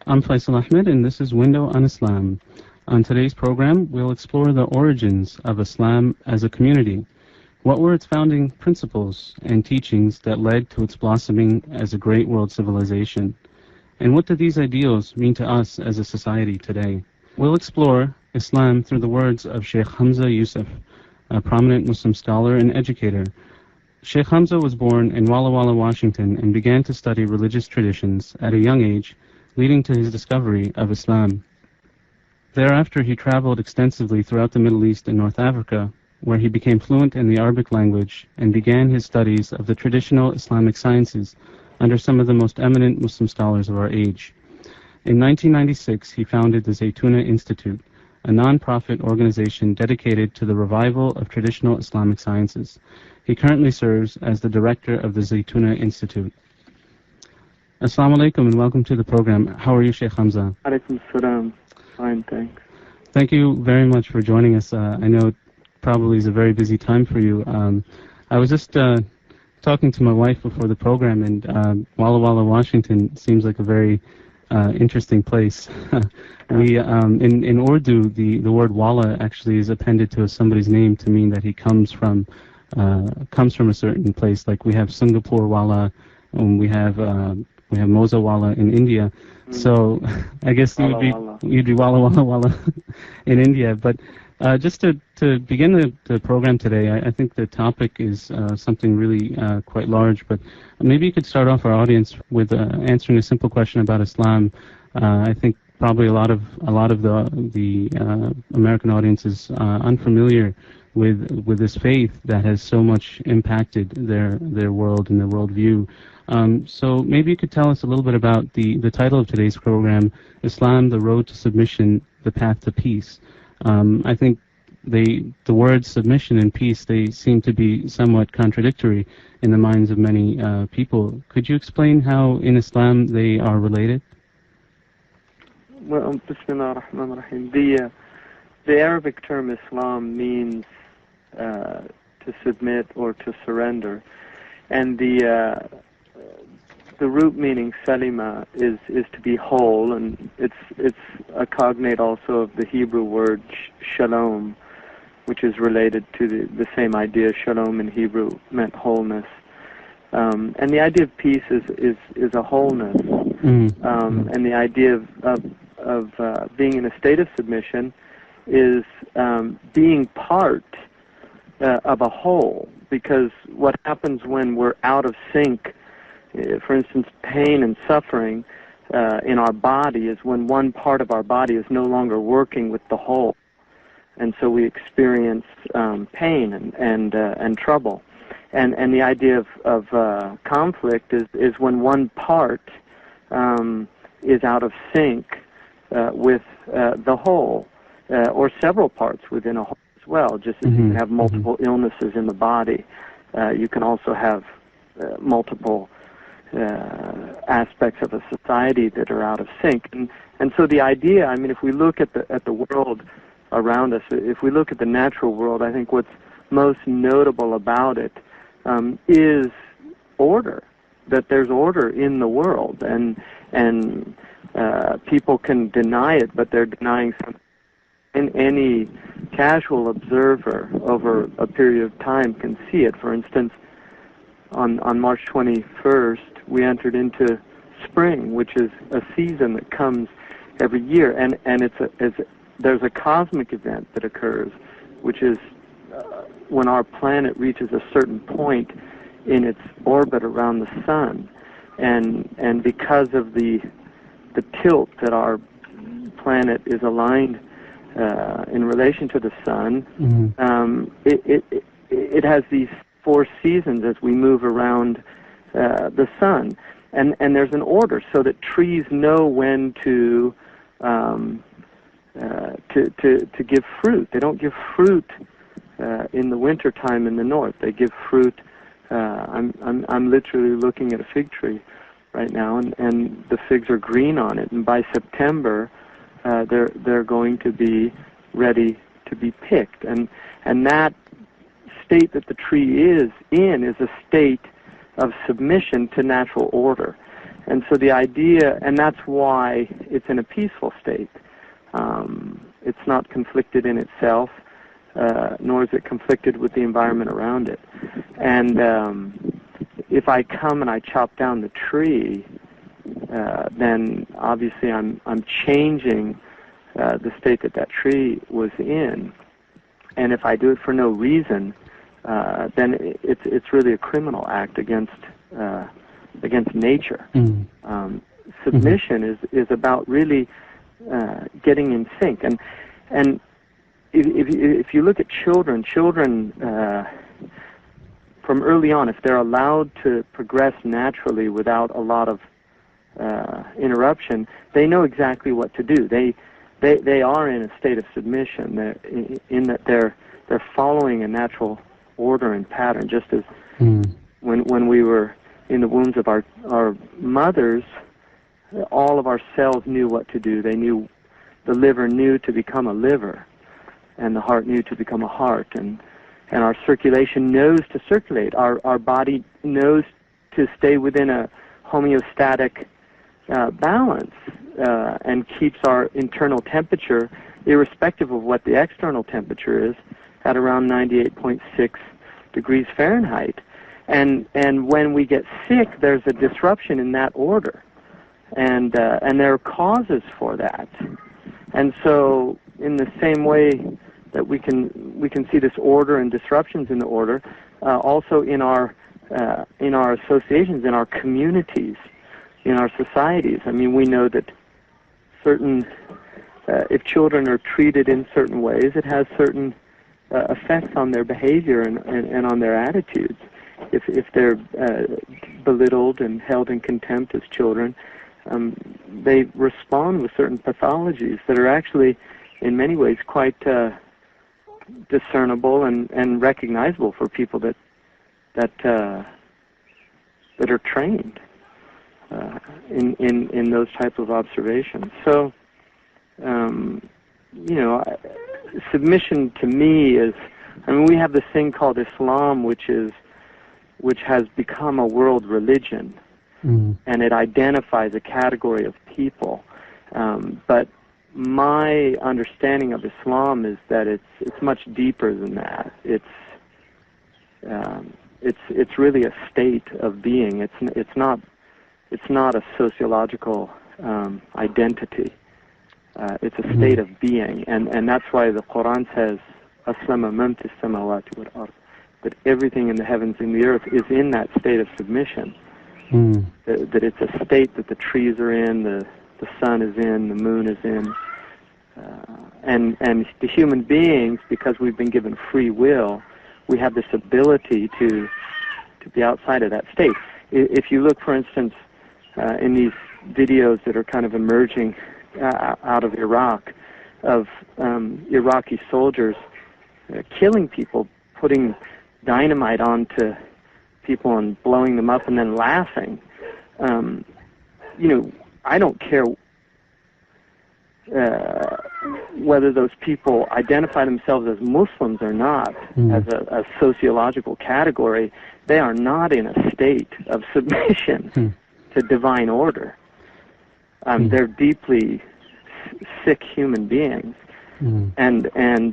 I'm Faisal Ahmed, and this is Window on Islam. On today's program, we'll explore the origins of Islam as a community. What were its founding principles and teachings that led to its blossoming as a great world civilization? And what do these ideals mean to us as a society today? We'll explore Islam through the words of Sheikh Hamza Yusuf, a prominent Muslim scholar and educator. Sheikh Hamza was born in Walla Walla, Washington, and began to study religious traditions at a young age, leading to his discovery of Islam. Thereafter, he traveled extensively throughout the Middle East and North Africa, where he became fluent in the Arabic language and began his studies of the traditional Islamic sciences under some of the most eminent Muslim scholars of our age. In 1996, he founded the Zaytuna Institute, a non-profit organization dedicated to the revival of traditional Islamic sciences. He currently serves as the director of the Zaytuna Institute. Assalamu alaikum and welcome to the program. How are you, Sheikh Hamza? Alaikum salam. Fine, thanks. Thank you very much for joining us. I know it probably is a very busy time for you. I was just talking to my wife before the program, and Walla Walla, Washington seems like a very interesting place. We in Urdu, the word Walla actually is appended to somebody's name to mean that he comes from a certain place. Like we have Singapore Walla, and we have Moza Walla in India. So I guess you'd be Walla Walla Walla in India. But just to begin the program today, I think the topic is something really quite large. But maybe you could start off our audience with answering a simple question about Islam. I think probably a lot of the American audience is unfamiliar with this faith that has so much impacted their world and their worldview. So maybe you could tell us a little bit about the title of today's program, Islam, the Road to Submission, the Path to Peace. I think the words submission and peace, they seem to be somewhat contradictory in the minds of many people. Could you explain how in Islam they are related? Well, Bismillah ar-Rahman ar-Rahim. The Arabic term Islam means to submit or to surrender, and the root meaning salima is to be whole, and it's a cognate also of the Hebrew word shalom, which is related to the same idea. Shalom in Hebrew meant wholeness, and the idea of peace is a wholeness, and the idea of being in a state of submission is being part of a whole, because what happens when we're out of sync, for instance, pain and suffering in our body, is when one part of our body is no longer working with the whole, and so we experience pain and trouble. And the idea of conflict is when one part is out of sync with the whole, or several parts within a whole as well. Just as you can have multiple illnesses in the body, you can also have multiple aspects of a society that are out of sync. And so the idea, I mean, if we look at the world around us, if we look at the natural world, I think what's most notable about it is order, that there's order in the world, and people can deny it, but they're denying something. And any casual observer over a period of time can see it. For instance, on March 21st, we entered into spring, which is a season that comes every year, and there's a cosmic event that occurs, which is when our planet reaches a certain point in its orbit around the sun, and because of the tilt that our planet is aligned in relation to the sun, it has these 4 seasons as we move around the sun, and there's an order so that trees know when to give fruit. They don't give fruit in the winter time in the north. They give fruit. I'm literally looking at a fig tree right now, and the figs are green on it, and by September they're going to be ready to be picked, and that state that the tree is in is a state of submission to natural order. And so the idea, and that's why it's in a peaceful state. It's not conflicted in itself, nor is it conflicted with the environment around it. And if I come and I chop down the tree, then obviously I'm changing the state that tree was in. And if I do it for no reason, then it's really a criminal act against nature. Submission is about really getting in sync. And if you look at children from early on, if they're allowed to progress naturally without a lot of interruption, they know exactly what to do. They are in a state of submission, in that they're following a natural order and pattern, just as when we were in the wombs of our mothers, all of our cells knew what to do. They knew, the liver knew to become a liver, and the heart knew to become a heart, and our circulation knows to circulate. Our body knows to stay within a homeostatic balance, and keeps our internal temperature, irrespective of what the external temperature is, at around 98.6 degrees Fahrenheit. And when we get sick, there's a disruption in that order, and there are causes for that. And so, in the same way that we can see this order and disruptions in the order, also in our associations, in our communities, in our societies. I mean, we know that certain, if children are treated in certain ways, it has certain effects on their behavior and on their attitudes. If they're belittled and held in contempt as children, they respond with certain pathologies that are actually, in many ways, quite discernible and recognizable for people that are trained in those type of observations. So, submission to me is, I mean, we have this thing called Islam, which has become a world religion, and it identifies a category of people. But my understanding of Islam is that it's much deeper than that. It's really a state of being. It's not a sociological identity. It's a state of being, and that's why the Quran says, "Aslama man fis samawati wal ard," that everything in the heavens and the earth is in that state of submission. That it's a state that the trees are in, the sun is in, the moon is in, and the human beings, because we've been given free will, we have this ability to be outside of that state. If you look, for instance, in these videos that are kind of emerging out of Iraq, of Iraqi soldiers killing people, putting dynamite onto people and blowing them up and then laughing. I don't care whether those people identify themselves as Muslims or not, as a sociological category. They are not in a state of submission to divine order. They're deeply sick human beings, and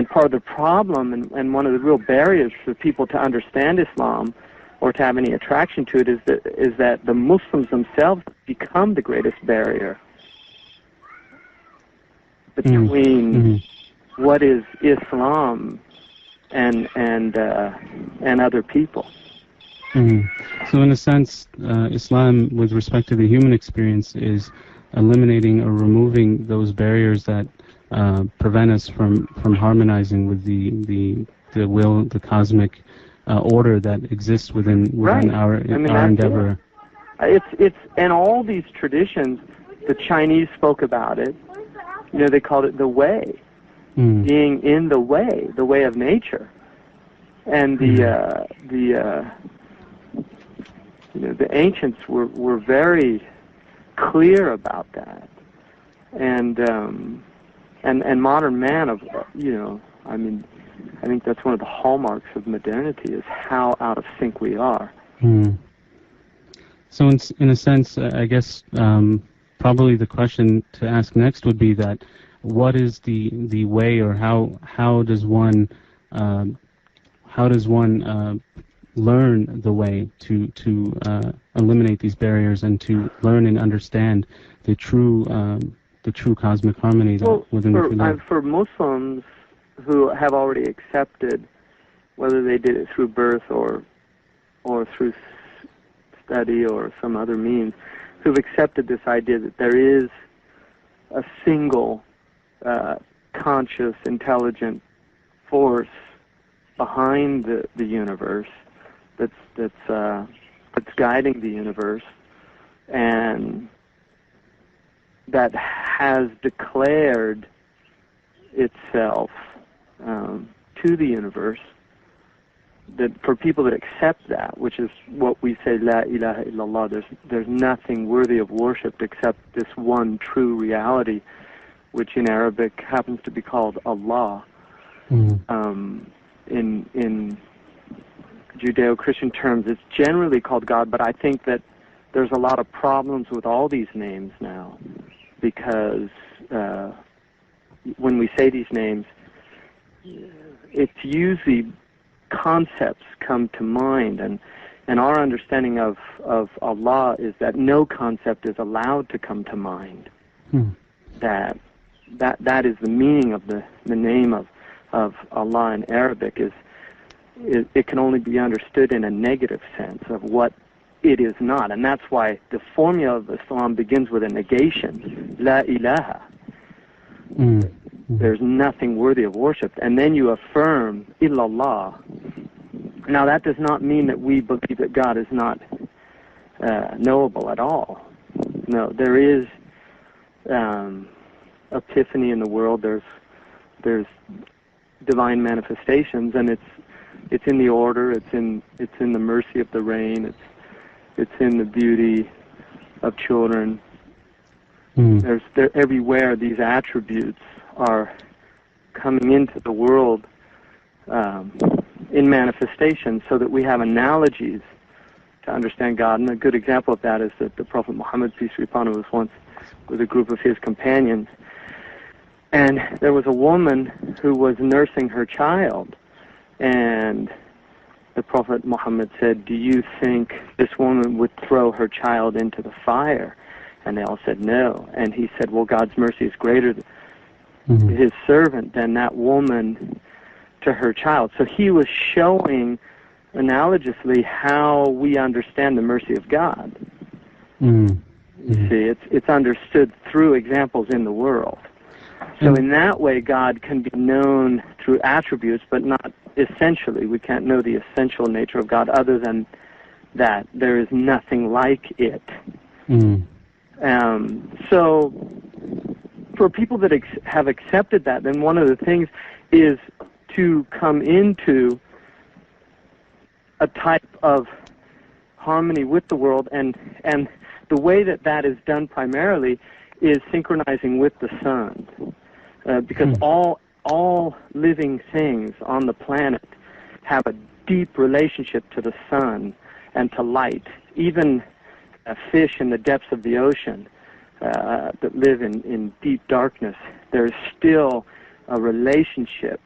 part of the problem and one of the real barriers for people to understand Islam or to have any attraction to it is that the Muslims themselves become the greatest barrier between what is Islam and other people. So in a sense, Islam, with respect to the human experience, is eliminating or removing those barriers that prevent us from harmonizing with the will, the cosmic order that exists within our endeavor. It's and all these traditions, the Chinese spoke about it. They called it the way, being in the way of nature, and the ancients were very clear about that, and modern man I think that's one of the hallmarks of modernity, is how out of sync we are. So in a sense, I guess probably the question to ask next would be that what is the way, or how does one learn the way to eliminate these barriers and to learn and understand the true cosmic harmony that within which we live? For Muslims who have already accepted, whether they did it through birth or through study or some other means, who've accepted this idea that there is a single conscious, intelligent force behind the universe that's guiding the universe, and that has declared itself to the universe. That for people that accept that, which is what we say, La ilaha illallah, there's nothing worthy of worship except this one true reality, which in Arabic happens to be called Allah. In Judeo-Christian terms, it's generally called God, but I think that there's a lot of problems with all these names now, because when we say these names, it's usually concepts come to mind, and our understanding of Allah is that no concept is allowed to come to mind. That is the meaning of the name of Allah in Arabic, is it can only be understood in a negative sense of what it is not, and that's why the formula of Islam begins with a negation, La ilaha. There's nothing worthy of worship. And then you affirm, illallah. Now, that does not mean that we believe that God is not knowable at all. No, there is epiphany in the world. There's divine manifestations, and it's in the order. It's in the mercy of the rain. It's in the beauty of children. There's everywhere these attributes are coming into the world in manifestation, so that we have analogies to understand God. And a good example of that is that the Prophet Muhammad, peace be upon him, was once with a group of his companions, and there was a woman who was nursing her child, and the Prophet Muhammad said, "Do you think this woman would throw her child into the fire?" And they all said no. And he said, "Well, God's mercy is greater than his servant than that woman to her child." So he was showing analogously how we understand the mercy of God. You see, it's understood through examples in the world. So in that way, God can be known through attributes, but not essentially. We can't know the essential nature of God other than that there is nothing like it. So for people that have accepted that, then one of the things is to come into a type of harmony with the world, and the way that is done primarily is synchronizing with the sun, because all living things on the planet have a deep relationship to the sun and to light. Even fish in the depths of the ocean that live in deep darkness, there's still a relationship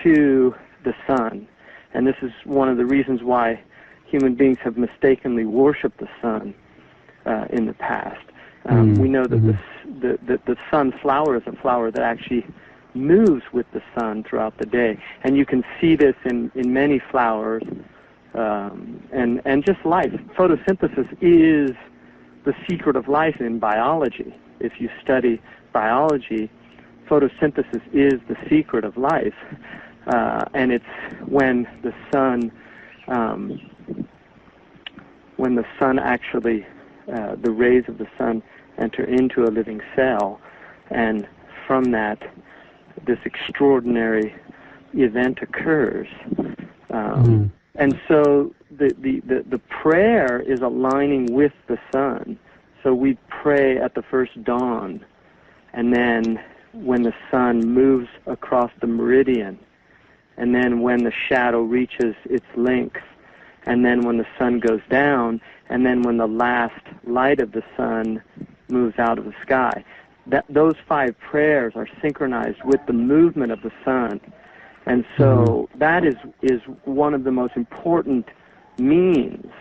to the sun. And this is one of the reasons why human beings have mistakenly worshipped the sun in the past. We know that the sunflower is a flower that actually moves with the sun throughout the day. And you can see this in many flowers and just life. Photosynthesis is the secret of life in biology. If you study biology, photosynthesis is the secret of life. And it's when the sun actually, the rays of the sun enter into a living cell, and from that, this extraordinary event occurs. And so the prayer is aligning with the sun. So we pray at the first dawn, and then when the sun moves across the meridian, and then when the shadow reaches its length, and then when the sun goes down, and then when the last light of the sun moves out of the sky. Those 5 prayers are synchronized with the movement of the sun. And so that is one of the most important means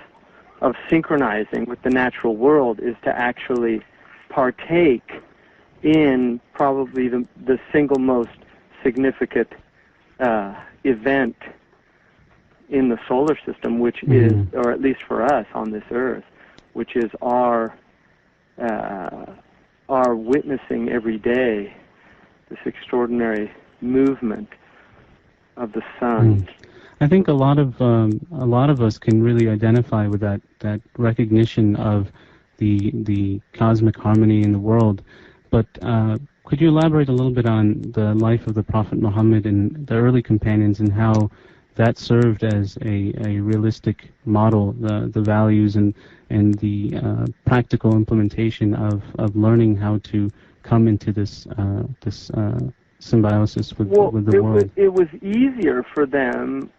of synchronizing with the natural world, is to actually partake in probably the single most significant event in the solar system, which is, or at least for us on this earth, which is our witnessing every day this extraordinary movement of the sun. I think a lot of us can really identify with that recognition of the cosmic harmony in the world. But could you elaborate a little bit on the life of the Prophet Muhammad and the early companions, and how that served as a realistic model, the values and the practical implementation of learning how to come into this symbiosis with the world? It was easier for them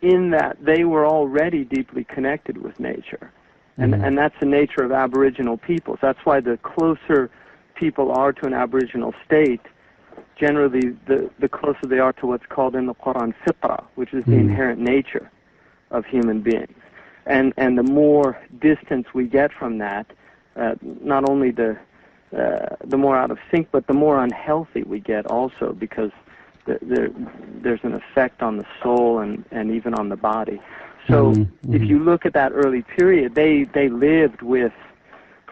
in that they were already deeply connected with nature. And that's the nature of Aboriginal peoples. That's why the closer people are to an Aboriginal state, generally the closer they are to what's called in the Quran fitrah, which is the inherent nature of human beings. And the more distance we get from that, not only the more out of sync, but the more unhealthy we get also, because there's an effect on the soul and even on the body. So if you look at that early period, they lived with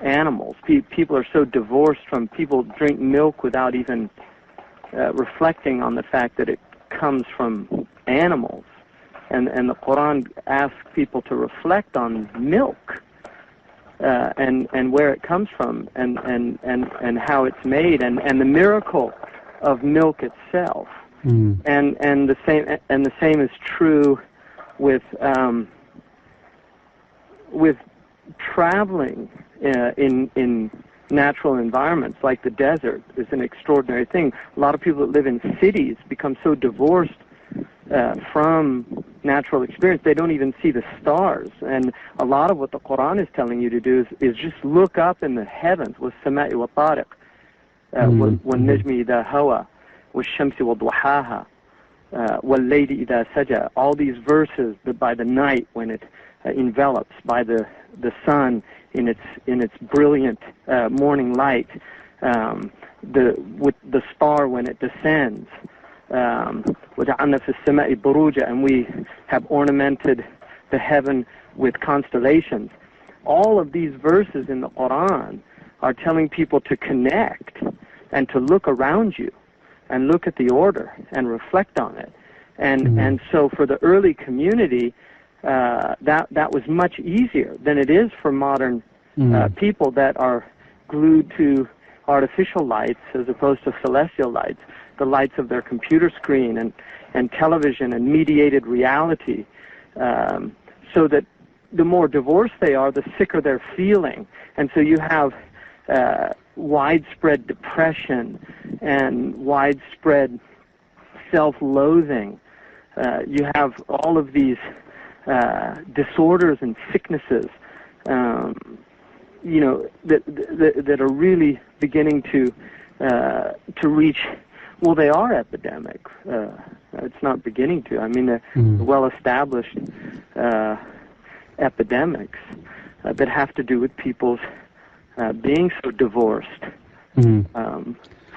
animals. People are so divorced from, people drink milk without even reflecting on the fact that it comes from animals. And the Quran asks people to reflect on milk and where it comes from and how it's made and the miracle of milk itself. And the same is true with traveling in natural environments, like the desert is an extraordinary thing. A lot of people that live in cities become so divorced from natural experience, they don't even see the stars. And a lot of what the Quran is telling you to do is just look up in the heavens, وَالسَّمَاءِ وَالطَّارِقِ وَالنَّجْمِ إِذَا هَوَى وَالشَّمْسِ وَضُحَاهَا وَاللَّيْلِ إِذَا سَجَى. All these verses, that by the night when it envelops, by the sun in its brilliant morning light, with the star when it descends, وَجَعَلْنَا فِي السَّمَاءِ بُرُوجًا, and we have ornamented the heaven with constellations. All of these verses in the Quran are telling people to connect and to look around you and look at the order and reflect on it. And so for the early community, that was much easier than it is for modern people that are glued to artificial lights as opposed to celestial lights, the lights of their computer screen and television and mediated reality, so that the more divorced they are, the sicker they're feeling. And so you have widespread depression and widespread self-loathing. You have all of these disorders and sicknesses, that are really beginning to reach. Well, they are epidemic. It's not beginning to. I mean, the well-established epidemics that have to do with people's being so divorced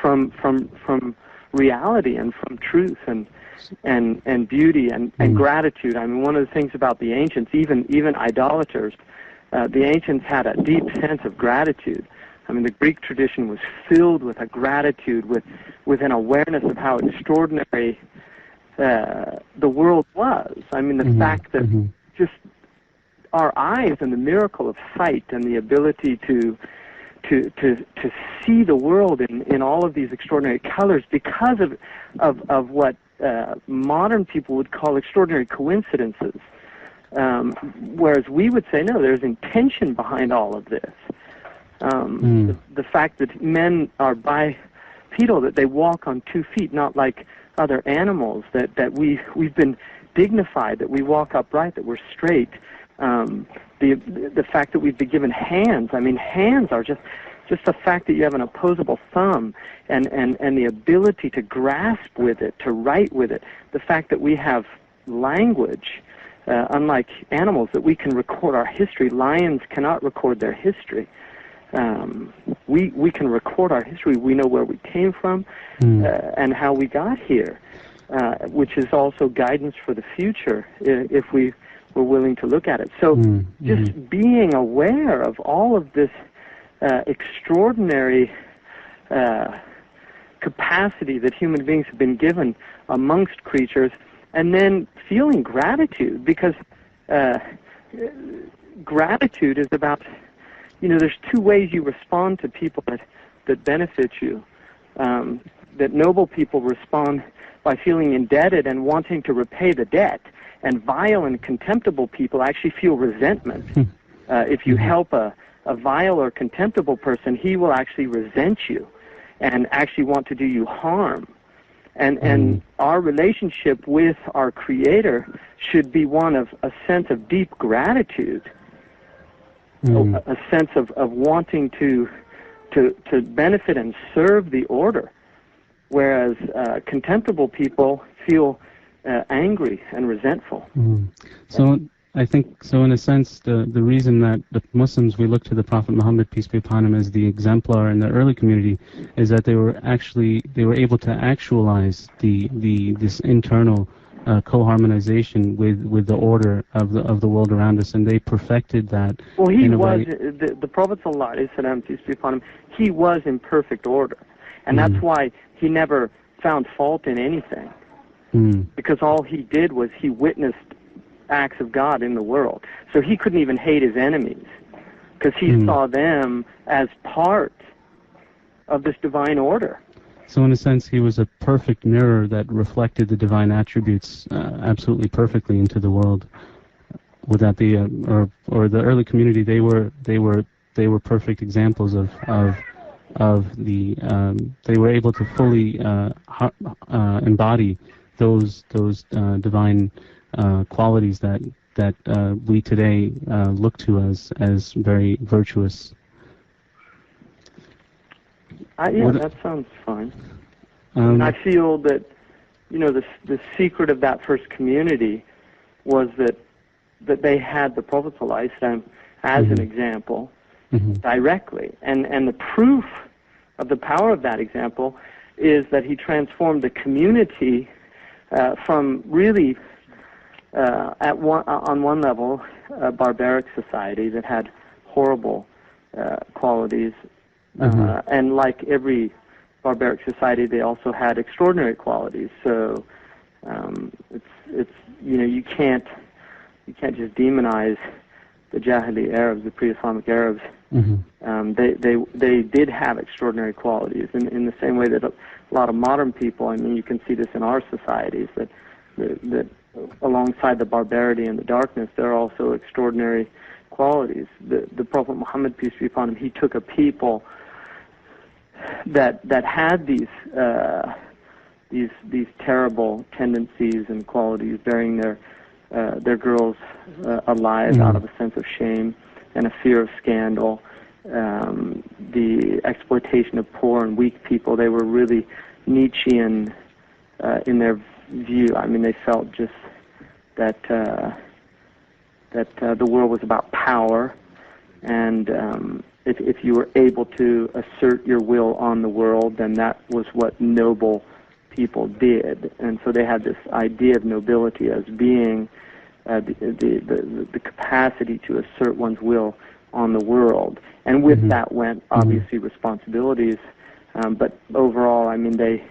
from reality and from truth and beauty and gratitude. I mean, one of the things about the ancients, even idolaters, the ancients had a deep sense of gratitude. I mean, the Greek tradition was filled with a gratitude, with an awareness of how extraordinary the world was. I mean, the fact that just our eyes and the miracle of sight and the ability to see the world in all of these extraordinary colors because of what modern people would call extraordinary coincidences. Whereas we would say, no, there's intention behind all of this. The fact that men are bipedal, that they walk on 2 feet, not like other animals, that we've been dignified, that we walk upright, that we're straight, The fact that we've been given hands. I mean, hands are just the fact that you have an opposable thumb and the ability to grasp with it, to write with it. The fact that we have language, unlike animals, that we can record our history. Lions cannot record their history. We can record our history. We know where we came from and how we got here, which is also guidance for the future if we were willing to look at it. So just being aware of all of this extraordinary capacity that human beings have been given amongst creatures, and then feeling gratitude, because gratitude is about, there's two ways you respond to people that benefit you. That noble people respond by feeling indebted and wanting to repay the debt, and vile and contemptible people actually feel resentment. If you help a vile or contemptible person, he will actually resent you and actually want to do you harm. And our relationship with our Creator should be one of a sense of deep gratitude, a sense of wanting to benefit and serve the order, whereas contemptible people feel angry and resentful. So I think, so in a sense, the reason that the Muslims, we look to the Prophet Muhammad, peace be upon him, as the exemplar in the early community, is that they were able to actualize this internal co-harmonization with the order of the world around us, and they perfected that. Well, the Prophet ﷺ, peace be upon him, he was in perfect order, and that's why he never found fault in anything, because all he did was he witnessed acts of God in the world. So he couldn't even hate his enemies, because he saw them as part of this divine order. So in a sense, he was a perfect mirror that reflected the divine attributes absolutely perfectly into the world. Would that be or the early community? They were perfect examples of the. They were able to fully embody those divine qualities that we today look to as very virtuous. That sounds fine. I feel that, the secret of that first community was that they had the Prophet ﷺ as an example directly. And the proof of the power of that example is that he transformed the community from really, on one level, a barbaric society that had horrible qualities. And like every barbaric society, they also had extraordinary qualities. So it's you can't just demonize the Jahili Arabs, the pre-Islamic Arabs. They did have extraordinary qualities, in the same way that a lot of modern people. I mean, you can see this in our societies that alongside the barbarity and the darkness, there are also extraordinary qualities. The Prophet Muhammad, peace be upon him, he took a people that had these terrible tendencies and qualities, burying their girls alive out of a sense of shame and a fear of scandal, the exploitation of poor and weak people. They were really Nietzschean in their view. I mean, they felt just that the world was about power, and if you were able to assert your will on the world, then that was what noble people did. And so they had this idea of nobility as being the capacity to assert one's will on the world. And with that went, obviously, responsibilities. But overall, I mean, they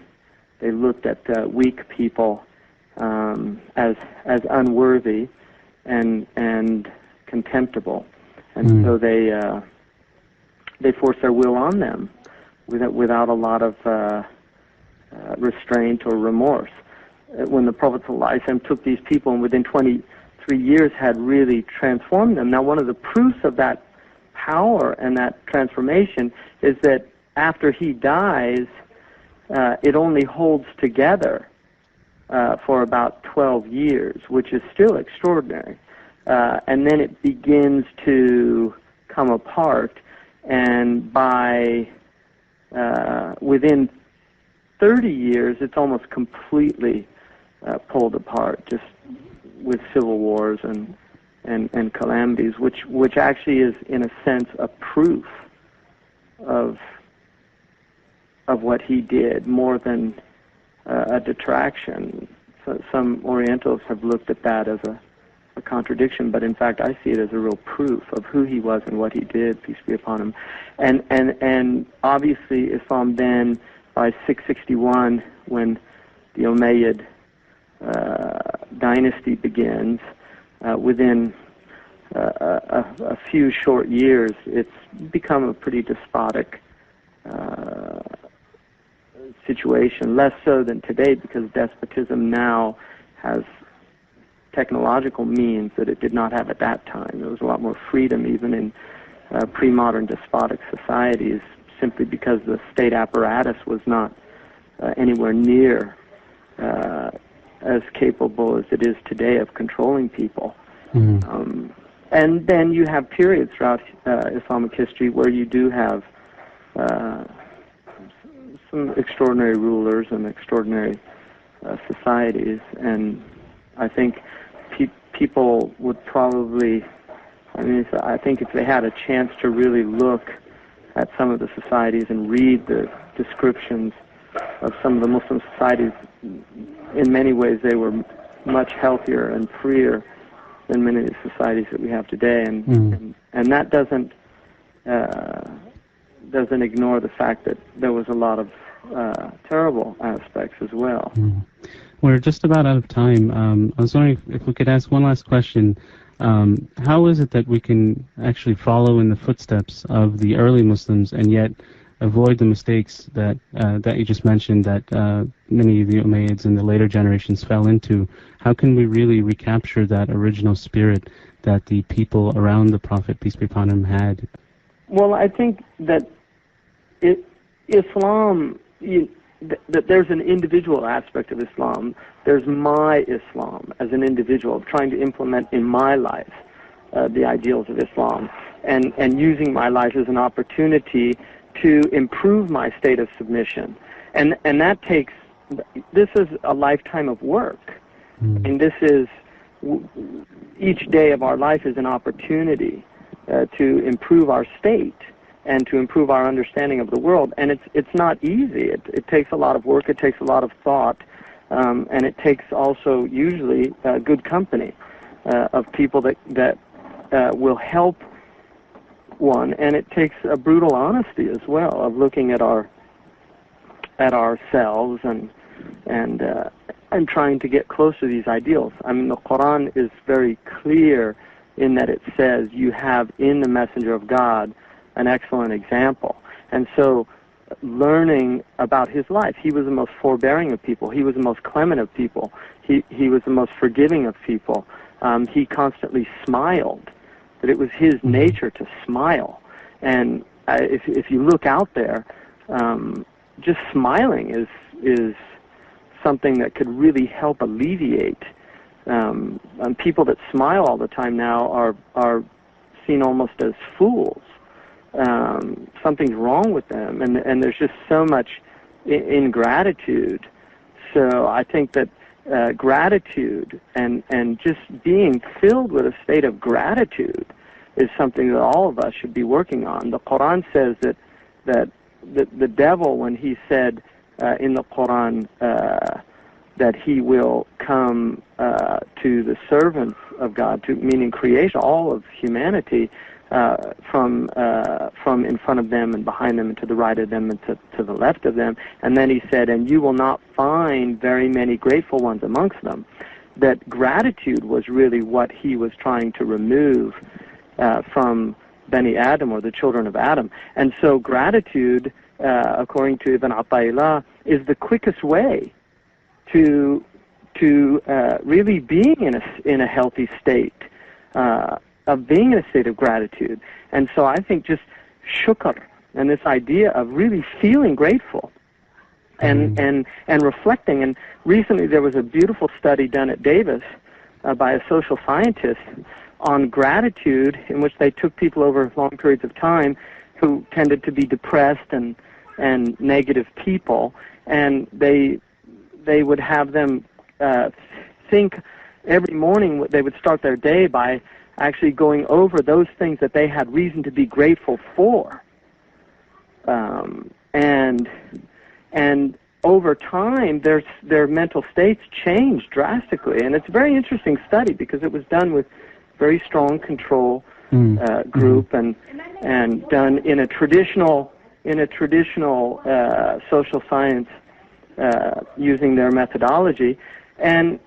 looked at weak people as unworthy and contemptible. And so they forced their will on them without a lot of restraint or remorse. When the Prophet ﷺ took these people and within 23 years had really transformed them. Now, one of the proofs of that power and that transformation is that after he dies, it only holds together for about 12 years, which is still extraordinary. and then it begins to come apart, and by within 30 years, it's almost completely pulled apart, just with civil wars and calamities, which actually is, in a sense, a proof of what he did, more than a detraction. So some Orientals have looked at that as a contradiction, but in fact I see it as a real proof of who he was and what he did, peace be upon him. And obviously Islam then, by 661, when the Umayyad dynasty begins, within a few short years, it's become a pretty despotic situation, less so than today, because despotism now has technological means that it did not have at that time. There was a lot more freedom even in pre-modern despotic societies, simply because the state apparatus was not anywhere near as capable as it is today of controlling people. Mm-hmm. And then you have periods throughout Islamic history where you do have some extraordinary rulers and extraordinary societies, and I think people would probably, I think if they had a chance to really look at some of the societies and read the descriptions of some of the Muslim societies, in many ways they were much healthier and freer than many of the societies that we have today, and that doesn't ignore the fact that there was a lot of terrible aspects as well. We're just about out of time. I was wondering if we could ask one last question. How is it that we can actually follow in the footsteps of the early Muslims and yet avoid the mistakes that you just mentioned that many of the Umayyads and the later generations fell into? How can we really recapture that original spirit that the people around the Prophet, peace be upon him, had? Well, I think that Islam, that there's an individual aspect of Islam. There's my Islam as an individual, trying to implement in my life the ideals of Islam, and using my life as an opportunity to improve my state of submission. And that takes, this is a lifetime of work. And this is, each day of our life is an opportunity to improve our state and to improve our understanding of the world. And it's not easy. It takes a lot of work, it takes a lot of thought, and it takes also usually good company of people that will help one. And it takes a brutal honesty as well of looking at ourselves and trying to get close to these ideals. I mean, the Quran is very clear in that it says you have in the Messenger of God an excellent example. And so learning about his life, he was the most forbearing of people. He was the most clement of people. He was the most forgiving of people. He constantly smiled, that it was his nature to smile. And if you look out there, just smiling is something that could really help alleviate. And people that smile all the time now are seen almost as fools. Something's wrong with them, and there's just so much ingratitude. So I think that gratitude and just being filled with a state of gratitude is something that all of us should be working on. The Quran says that the devil, when he said in the Quran that he will come to the servants of God, meaning creation, all of humanity, from in front of them and behind them and to the right of them and to the left of them. And then he said, and you will not find very many grateful ones amongst them. That gratitude was really what he was trying to remove from Bani Adam, or the children of Adam. And so gratitude, according to Ibn Atta'illah, is the quickest way to really being in a healthy state, of being in a state of gratitude. And so I think just shukr and this idea of really feeling grateful and reflecting. And recently there was a beautiful study done at Davis by a social scientist on gratitude, in which they took people over long periods of time who tended to be depressed and negative people, and they would have them think every morning. They would start their day by actually going over those things that they had reason to be grateful for, and over time their mental states changed drastically. And it's a very interesting study because it was done with very strong control group and done in a traditional social science using their methodology, and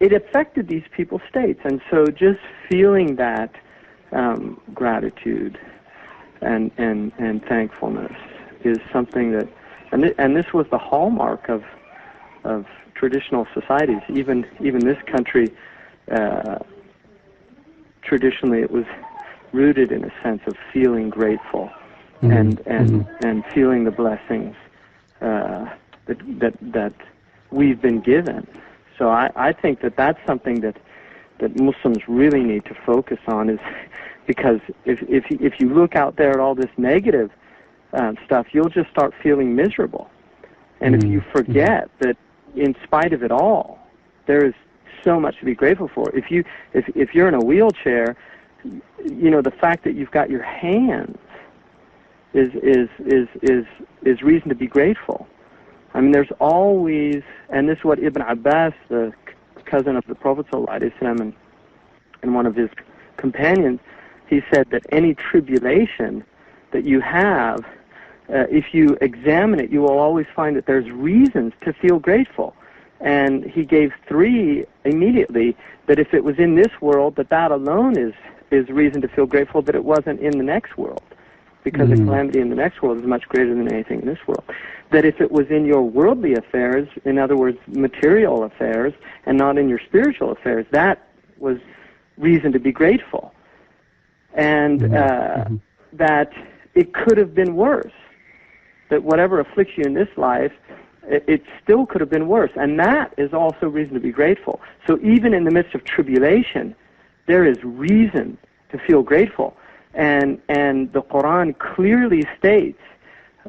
it affected these people's states. And so just feeling that gratitude and thankfulness is something that, and this was the hallmark of traditional societies. Even this country, traditionally, it was rooted in a sense of feeling grateful and feeling the blessings that we've been given. So I think that that's something that Muslims really need to focus on, is because if you look out there at all this negative stuff, you'll just start feeling miserable. And if you forget that in spite of it all, there is so much to be grateful for. If you're in a wheelchair, the fact that you've got your hands is reason to be grateful. I mean, there's always, and this is what Ibn Abbas, the cousin of the Prophet ﷺ, and one of his companions, he said that any tribulation that you have, if you examine it, you will always find that there's reasons to feel grateful. And he gave 3 immediately, that if it was in this world, that alone is reason to feel grateful, that it wasn't in the next world, because the calamity in the next world is much greater than anything in this world. That if it was in your worldly affairs, in other words, material affairs, and not in your spiritual affairs, that was reason to be grateful. And that it could have been worse. That whatever afflicts you in this life, it still could have been worse. And that is also reason to be grateful. So even in the midst of tribulation, there is reason to feel grateful. And the Quran clearly states,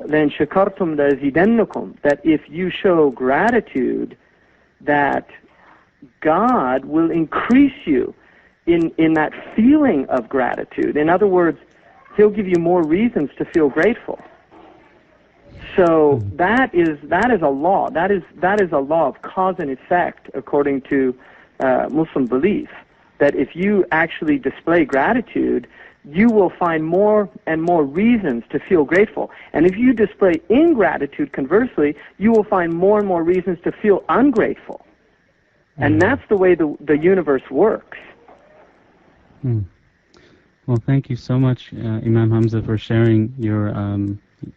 then shakartum lazidannakum, that if you show gratitude, that God will increase you in that feeling of gratitude. In other words, He'll give you more reasons to feel grateful. So that is a law. That is a law of cause and effect, according to Muslim belief. That if you actually display gratitude, you will find more and more reasons to feel grateful. And if you display ingratitude, conversely, you will find more and more reasons to feel ungrateful. And that's the way the universe works. Well, thank you so much, Imam Hamza, for sharing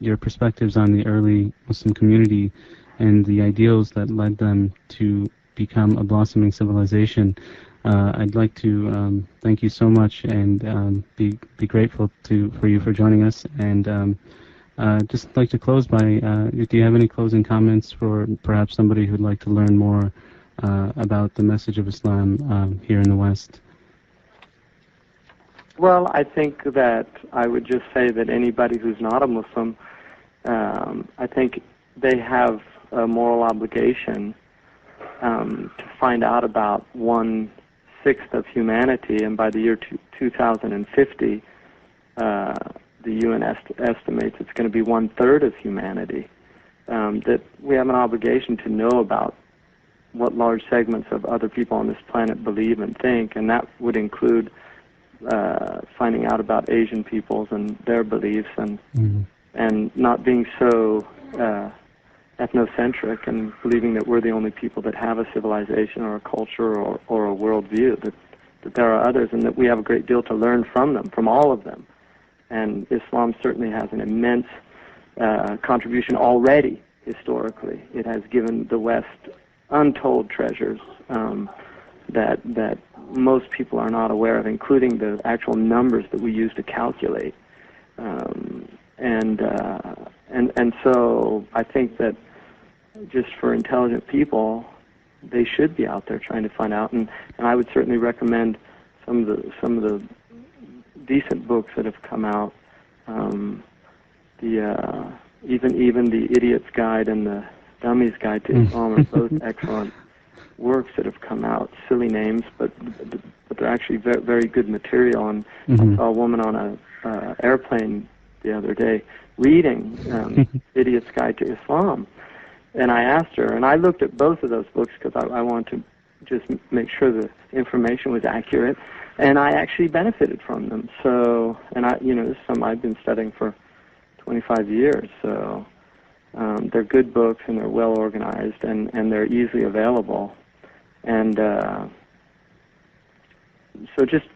your perspectives on the early Muslim community and the ideals that led them to become a blossoming civilization. I'd like to thank you so much and be grateful for you for joining us. And just like to close by, do you have any closing comments for perhaps somebody who'd like to learn more about the message of Islam here in the West? Well, I think that I would just say that anybody who's not a Muslim, I think they have a moral obligation to find out about 1/6 of humanity, and by the year 2050, the UN estimates it's going to be 1/3 of humanity. That we have an obligation to know about what large segments of other people on this planet believe and think, and that would include finding out about Asian peoples and their beliefs, and not being so ethnocentric and believing that we're the only people that have a civilization or a culture or a worldview, that there are others, and that we have a great deal to learn from them, from all of them. And Islam certainly has an immense contribution already historically. It has given the West untold treasures that most people are not aware of, including the actual numbers that we use to calculate. And so I think that just for intelligent people, they should be out there trying to find out. And I would certainly recommend some of the decent books that have come out. Even the Idiot's Guide and the Dummy's Guide to Islam are both excellent works that have come out. Silly names, but they're actually very, very good material. And I saw a woman on a airplane the other day reading Idiot's Guide to Islam, and I asked her, and I looked at both of those books because I wanted to just make sure the information was accurate, and I actually benefited from them. So, and this is something I've been studying for 25 years, so they're good books and they're well organized and they're easily available. And so just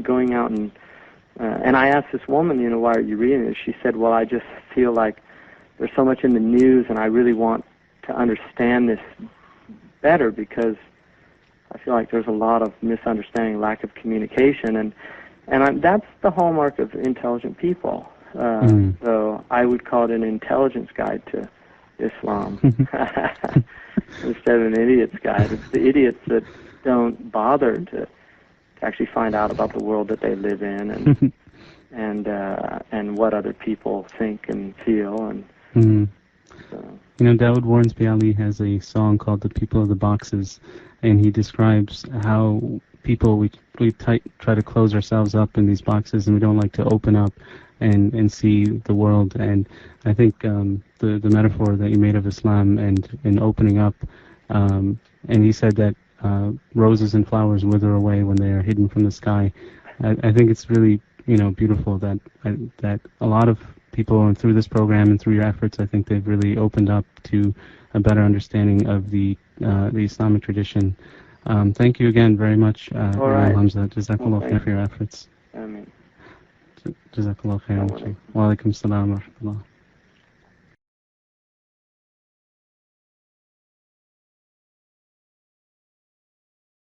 going out and I asked this woman, why are you reading this? She said, well, I just feel like there's so much in the news and I really want to understand this better because I feel like there's a lot of misunderstanding, lack of communication, and that's the hallmark of intelligent people. So I would call it an intelligence guide to Islam instead of an idiot's guide. It's the idiots that don't bother to actually find out about the world that they live in and what other people think and feel. And so. Dawood Warnsby Ali has a song called "The People of the Boxes," and he describes how people we try to close ourselves up in these boxes, and we don't like to open up and see the world. And I think the metaphor that you made of Islam and opening up, and he said that roses and flowers wither away when they are hidden from the sky. I think it's really beautiful that a lot of people, and through this program and through your efforts, I think they've really opened up to a better understanding of the Islamic tradition. Thank you again very much, right. Hamza. Jazakallah khair for your efforts. Ameen. Jazakallah khair. Wa alaikum salam wa rahmatullah.